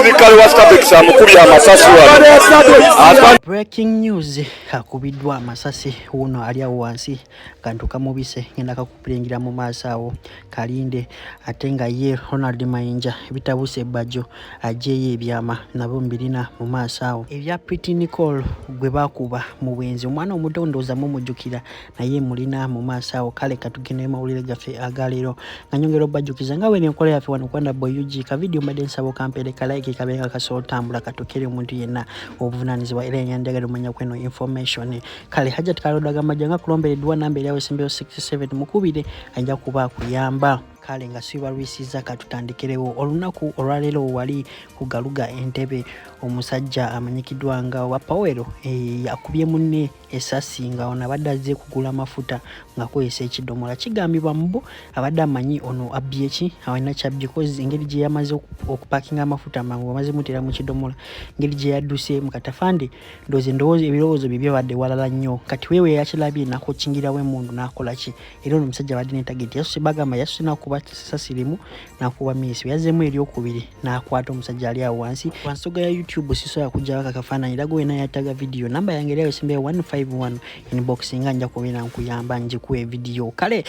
omuserikale wa Statex amukubye amasasi wano. Breaking news, Akubidwa amasasi uno ali awo wansi kantu kamubise ngenda kakupiringira mu maaso awo kalinde atenga ye Ronald Mayinja bitabuse bajjo ajeye ebyama nabo mbirina mu maaso awo ebya Pretty Nicole gwe bakuba mu bwenzi omwana omuto ndoza mu mujukira naye mulina mu maaso awo kale katugene mawulire gafe agalero nganyongero bajjukiza ngawe ne nkola yafe wano kwanda boy UG ka video madensa bo kampere ka like kabenga kasotambula katokere omuntu yenna obuvunanizi wa ile nyandagala manya kweno information kale haja tukalodaga majanga kulomberedwa namba yawe sembeo 67 mukubire anja kuba kuyamba kale nga siba lwisiza katutandikerewo olunaku olwalero wali kugaluga Entebbe omusajja amanyikidwa nga wa Pawero yakubye munne esasi nga ona baddaze kugula mafuta nga kwese ekidomola kigambibwa mbu abadde amanyi ono abyeki awina kyabye kozi engeri gye yamaze okupakinga amafuta mangu amaze mutera mu kidomola engeri gye yadduse mu katafande ndoze ndowooza ebirowoozo bibye badde walala nnyo kati wewe yakirabye nako kingira we mundu nakola ki era ono musajja badde ne target yasuse bagamba yasuse nakuba sasirimu nakuba misi yazemu eri okubiri nakwata omusajja ali awo wansi wansoga ya YouTube sisoya kujja bakakafana irago ena yataga video namba yange leo simbe 151 inbox nganja kubina nkuyamba nje kuwe video kale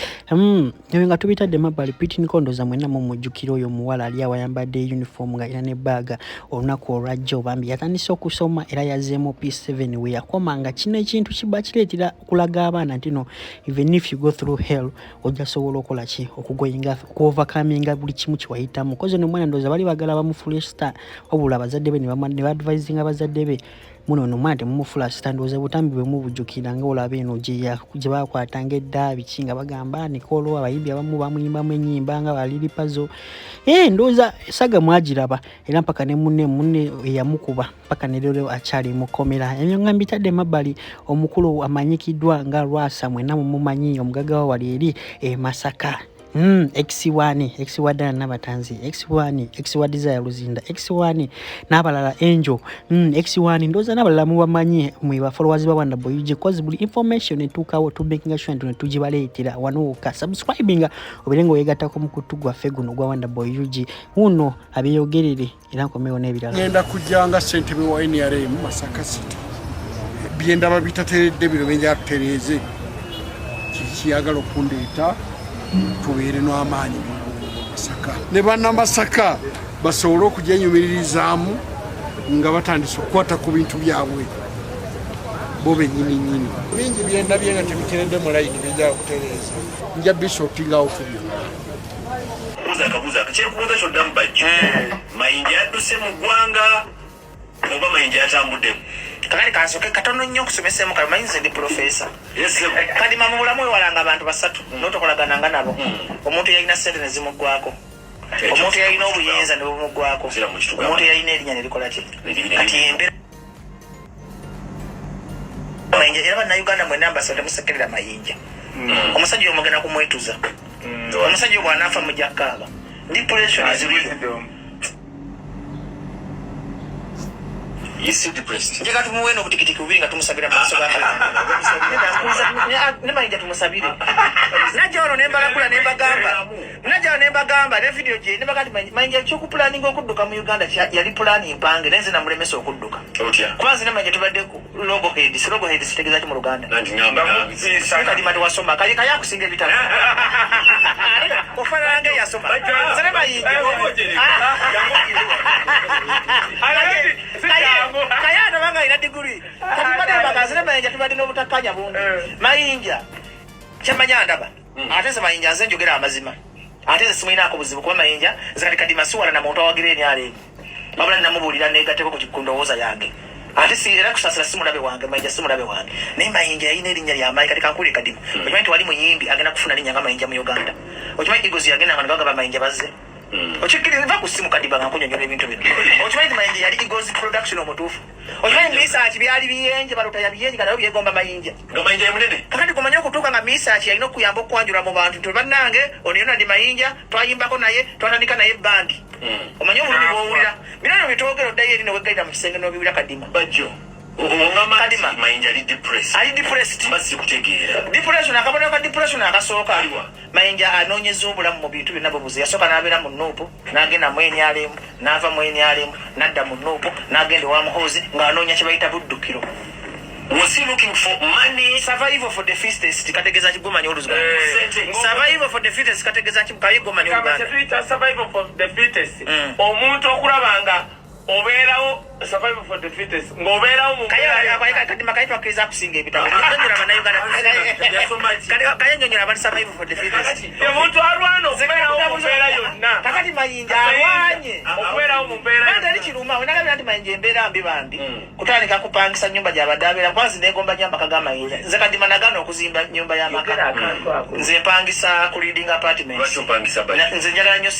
nga tubitadde mabali Pretty Nicole za mwena mu mujukiro oyo muwala ali awayambadde uniform nga ina ne baga onako olwajjo bambi yatandise okusoma era yazemo P7 we yakomanga kino ekintu kibakiretira kulaga abaana ntino even if you go through hell ojja sobola okola ki okugoyinga ku overcoming buli kimu kiwayita mukoze no mwana ndoza bali bagala ba mu flash star obula bazadde be ne advising abazadde be muno no mate mu flash stand oze butambi bwe mu bujukira nga olabe eno je bakwatanga eddabi kinga bagamba Nicole abayimbi abamu bamuyimba mu enyimba nga baliri pazo ndoza saga mwagiraba era mpaka ne munne yamukuba mpaka ne lero achali mukomera enyonga mbitadde mabali omukulu amanyikidwa nga Rwasa mwena mu mumanyi omugaga wali eri Masaka X1 n'abatanzi X1 Desire Luzinda X1 n'abalala Angel X1 ndoza n'abalala mu bamanyi mu ba followers ba Wanda Boy UG cause buli information etukawo to making sure nti tujibaleetera wanuka subscribing obirengo yegatako mu kutugwa feguno gwa Wanda Boy UG uno abiyogerere era nkomewo n'ebirala ngenda kujjanga Entebbe wa NRM Masaka City byenda babitateredde biro benja tereze kiyagala okundeeta tubeere no amaanyi Masaka ne banna Masaka basobola okujyanyumirizaamu nga batandise okukwata ku bintu byabwe bo bennyini bingi byenda byenga tebiteredde mu layini bijja kutereeza nja bisotinga okubyo kabuza kyekubuuza kyodda mu bajjo Mayinja yadduse mu ggwanga oba Mayinja yatambuddemu kakati kansoke katono nnyo okusomesemu Mayinza ndi professor kadi mu bulamu ewalanga abantu basatu n'otokolagananga nabo omuntu yalina ssente ne zimuggwako omuntu yalina obuyinza ne bumuggwako omuntu yalina erinnya ne likola ki kati embeera Mayinja era bannayuganda mwenna mbasaba temusekerera Mayinja omusajja oyo mugenda kumwetuza omusajja oyo bw'anaafa mujja kkaaba ndi pressure eziriyo Yisi depressed. Njega tumuweno kutikitiki ubiri nga tumusabira maaso ga kala. Ne Mayinja tumusabire. Najja ono nembagula nembagamba ne video je nebagati Mayinja choku planning okudduka mu Uganda yali planning mpange nenze na mulemeso okudduka. Kwanza ne Mayinja tubadde logo head sitegeza ki mu Uganda. Nanti ngamba. Kadi mali wasoma kaya kusinga bitano. Ofarange yasoma. Sare Mayinja. Kaya ndo banga ina degree. Kabade bagazira Mayinja tubadde n'obutakanya bungi. Mayinja kyamanya ndaba. Atese Mayinja nze njogera amazima. Atese simuyina akubuzibu kuba Mayinja zakati kadi masuwala na muntu awagireni ale. Babula namubulira negateko ku kikundowooza yange. Atese era kusasira simulabe wange Mayinja simulabe wange. Ne Mayinja yine erinnya lya Mayinja kati kankuli kadimu. Okimanyi wali muyimbi agenda kufuna linnya nga Mayinja mu Uganda. Okimanyi kigozi yagenda nga bagamba Mayinja bazze. Ochikiri va kusimu kadiba nga kunyonyola ebintu bino. Okimanyi Mayinja yali Igozi production omutuufu. Okimanyi research byali biyenje baluta ya biyenje kana byegomba Mayinja. Nga Mayinja yemunene. Kakati kumanya okutuuka nga research yalina okuyamba okwanjula mu bantu nti bannange oniyona ndi Mayinja twayimbako naye twatandika naye bandi. Omanyi obulumi bw'owulira. Bino bitwogero ddayo eri ne weggalira mu kisenge n'obiwulira kadima. Bajjo. kadima Mayinja ali depressed basi kutegeera depression akabona ka depression akasooka Mayinja anoonyeza obulamu mu bintu byonna bubuzi yasooka n'abeera mu nuupu n'agenda mu NRM n'ava mu NRM n'adda mu nuupu n'agenda wa muhoozi ng'anoonya kye bayita buddukiro. Was he looking for money? Survival for the fittest. Kategeza chigomanya oluzugana. Survival for the fittest. Kategeza chigomanya oluzugana. Survival for the fittest. Omuntu okulabanga obeerawo survival for the fittest. Ngobeerawo mu kadima kaitwa kriza kusinga ebitabo. Nyonyera bana Uganda. Kaya nyonyera bana survival for the fittest. Omuntu alwana okubeerawo mu mbeera yonna. Kakati Mayinja alwanye. Okubeerawo mu mbeera. Nanda likiruma wenagabira ati Mayinja embeera mbi bambi. Kutandika kupangisa nyumba gy'abaddaabira kwanzi negomba nyamba kaga Mayinja. Nze kadima nagana okuzimba nyumba y'amaka. Nze mpangisa ku reading apartments. Nze njagala nnyo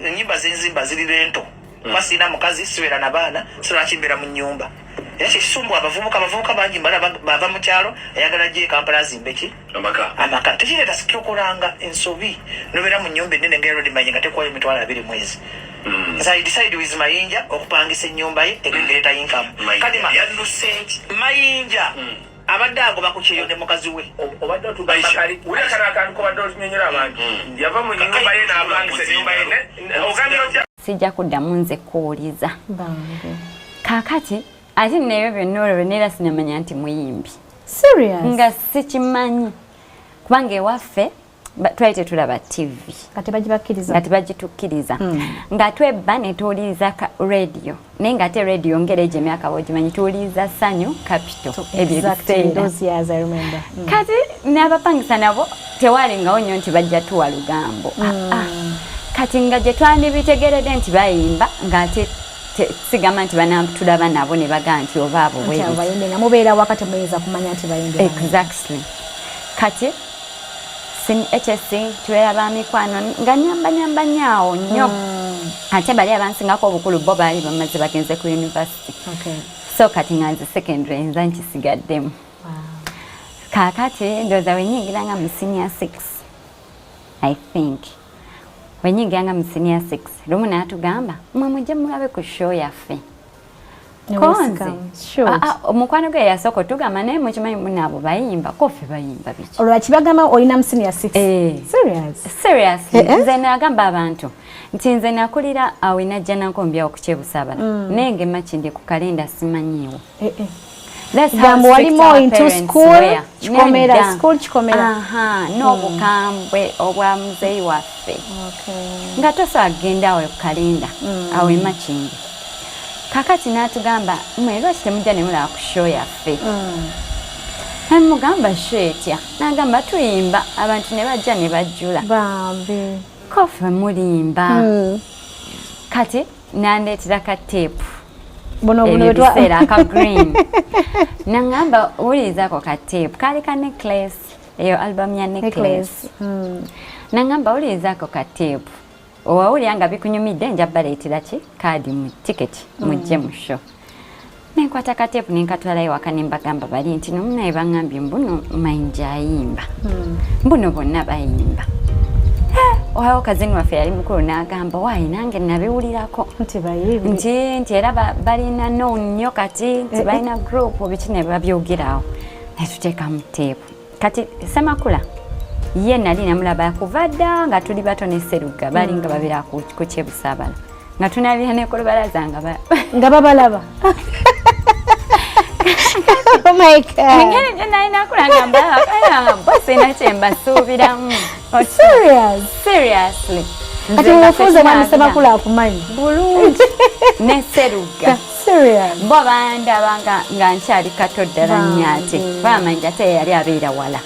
ennyumba zenzimba ziri lento. Masina mukazi siwera na baana sira kimbera mu nyumba yachi sumbu abavubuka bangi bava mu kyalo ayagala je Kampala zimbeki amaka tikireta sikirokolanga ensobi nobera mu nyumba nene ngero ndi Mayinja tekwa emitwala 2 mwezi. So I decided with Mayinja okupangisa ennyumba ye egenda income kadima Mayinja abadde agoba ku kyeyonde mukazi we obadde otugamba kali ule kana akantu ko badde otunyonyera abantu yava mu nyumba ye n'apangisa ennyumba ye ogambye sijja kuddamu nze kuwuliza kaakati ate nebyo byonna olwo neera sinyamanya nti muyimbi nga sikimanyi kubanga ewaffe twali tetulaba TV nga tebagitukkiriza nga twebba ne tuwuliriza radio naye nga ate radio ngeri emyaka bwogimanyi tuwuliriza Sanyu Capital ebyobiseera kati n'abapangisa nabo tewalingawo nnyo nti bajja tuwa lugambo kati nga gye twandibitegeredde nti bayimba ng'ate sigamba nti banatulaba nabo ne baga nti oba abo mubeera wakati muyinza kumanya nti bayimba exactly kati HSC tubeera mikwano nga nyamba nyaawo nnyo ate bali abansingako obukulu bo baali bamaze bagenze ku university so kati nga nze secondary nza nkisigaddemu kaakati ndowooza wenyingiranga mu senior 6 I think wenyingiranga mu senior 6 lumu n'atugamba mwe mujje mulabe ku show yaffe omukwano gwe yasooka tugamba naye mukimanyi munaabo bayimba kofe bayimba biki olwo kibagamba olina mu senior 6 seriously nze nagamba abantu nti nze nakulira awe najja nankombyawo ku Kyebusaabala naye ngemakindi ku kalenda simanyiiwo Gambo walimo into school chikomera n'obukambwe obwa muzeeyi waffe nga tosobola kugenda awo ku kalenda awo emakindi kakati n'atugamba mwe lwaki temujja ne mulaba ku show yaffe namugamba show etya n'agamba tuyimba abantu ne bajja ne bajjula kofe mulimba kati nandeetera ka teepu ebiseera aka green nangamba uwulirizaako ka tape kaali ka necklace eyo album ya necklace nangamba uwulirizaako ka tape owawulira nga bikunyumidde nja baleetera ki kaadi mu tiketi mujje mu show nenkwata ka tape nenkatwalayo waka nembagamba bali nti nomunaye bangambye mbuno Mayinja ayimba mbuno bonna bayimba oyo kazini waffe yali mukulu n'agamba waayi nange nabiwulirako nti era balina nnyo kati nti balina group biki ne babyogerawo netuteeka mu teepu kati Semakula ye nali namulaba kuva dda nga tuli bato ne Sseruga bali nga babira ku Kyebusaabala nga tunabira ne ku lubalaza nga babalaba oh my God ngene gye nalina kulagamba bosi nakyembasuubiramu seriously kati wefuuze mwani Semakula akumanyi bulungi ne Sseruga bo bandaba nga nkyali kato ddala nnyo ate bamanyi ate yali abeera wala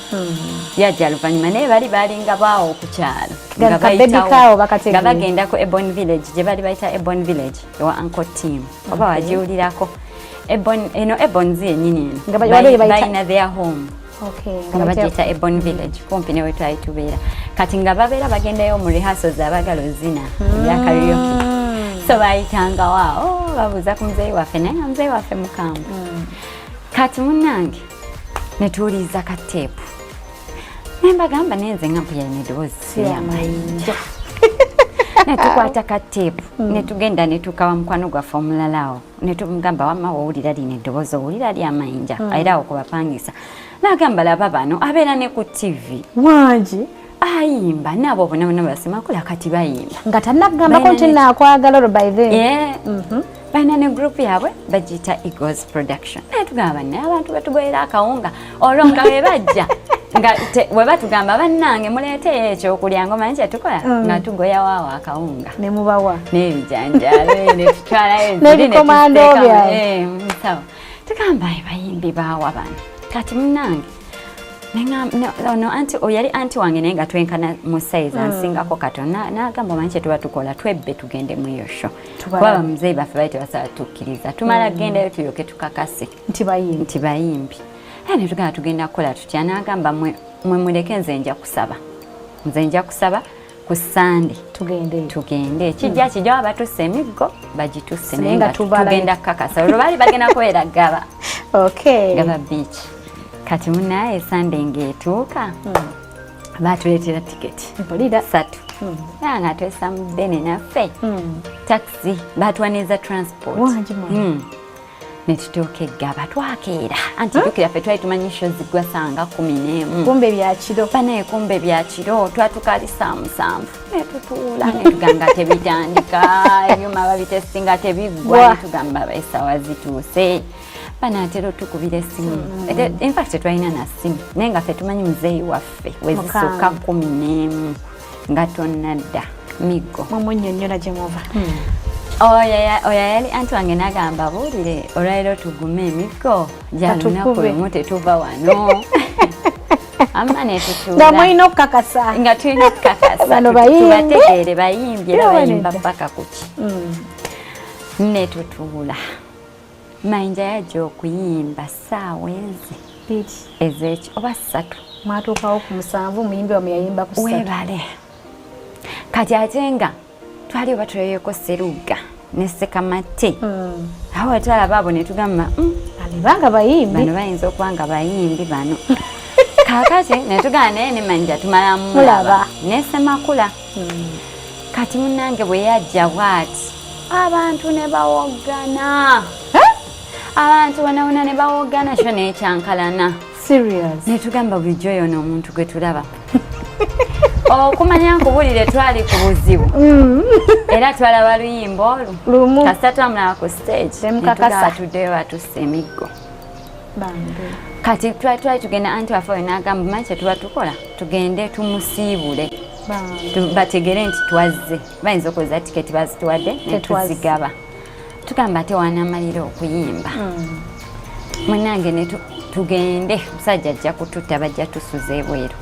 yajja luvannyuma naye bali balinga baawo ku kyalo nga bagenda ku Ebon Village gye bali bayita Ebon Village ewa Uncle Tim oba wagiwulirako Ebon yennyini eno balina their home nga bagiyita Ebon Village kumpi ne wetwali tubeera kati nga babeera bagendayo mu rehearsals abagala ozina ebya karaoke so bayitanga waawo babuuza ku muzeeyi waffe naye nga muzeeyi waffe mukambwe kati munnange ne tuwuliriza ka teepu naye mbagamba naye nze nga mpulira n'eddoboozi ya Mayinja netukwata ka tape netugenda netukawa mukwano gwaffe omulalawo netumugamba wamma wowulira lino eddoboozi owulira lya Mayinja era okubapangisa nagamba laba bano abeera ne ku TV wangi ayimba nabo bonabona basemakula kati bayimba nga tannagambako nti naakwagala olwo by then balina ne group yaabwe bagiyita Eagles Production netugamba naye abantu batugoyera akawunga olwo nga bwe bajja nga bwe batugamba bannange muleeteyo ekyokulya ngoma nkyatukola nga tugoya waawo akawunga ne mubawa n'ebijanjaalo netutwalayo n'ebikomando byawe sawa tugamba bayimbi baawa bano kati munnange no anti oyali anti wange naye nga twenkana mu size ansingako katona nagamba omanyi kye tuba tukola twebbe tugende mu iyo show kuba bamuzeeyi baffe bali tebasaba tukkiriza tumala gendayo tulyoke tukakase nti bayimbi ne tugamba tugenda kukola tutya nagamba mwe muleke nze nja kusaba ku Sande tugende kijja kijja abatusse emiggo bagitusse naye nga tugenda kukakasa olwo baali bagenda kubeera gaba gaba beach kati munaye Sande ng'etuuka baatuleetera tiketi 3 nga twesa mu Bene naffe taxi baatuwaniza transport netutuuka eggaba twakeera anti jjukira ffe twali tumanyi show ziggwasanga 11 kumbe byakiro banaye kumbe byakiro twatukali 7 netutuula netugamba tebitandika ebyuma babitesinga tebiggwa netugamba esawa zituuse banatera otukubira essimu in fact twalina na ssimu naye nga ffe tumanyi muzeeyi waffe wezisukka 11 nga tonnadda miggo mumunyonnyola gye muva oyo yali anti wange nagamba buulire olwaliro tugume emiggo jalunaku lumu tetuva wano amma netutuula nga mulina okukakasa nga tulina okukakasa bano bayimbi tubategeere bayimbi era bayimba paka kuki netutuula Mayinja yajja okuyimba ssaawa ezeki oba 3 mwatuukawo ku 7 muyimbi wamwe yayimba ku 3 webale kati ate nga twali oba tulabyeeko Serugga ne Sekamate awo wetwalaba abo netugamba alibanga bayimbi bano bayinza okuba nga bayimbi bano kakati netugamba naye ne Mayinja tumala mulaba ne Semakula kati munnange bwe yajja bwati abantu ne bawogana abantu banawona ne bawogana kyo nekyankalana serious netugamba bulijjo yono omuntu gwe tulaba okumanya nkubulire twali ku buzibu era twalaba luyimba lumu kasita twamulaba ku stage netugamba tuddeyo batusse emiggo kati twali tugenda anti waffe oyo nagamba manyi kyetuba tukola tugende tumusiibule bategere nti twazze bayinza okuweza tiketi bazituwadde netuzigaba tugamba ate wanamalira okuyimba munange tugende musajja ajja kututta bajja tusuza ebweru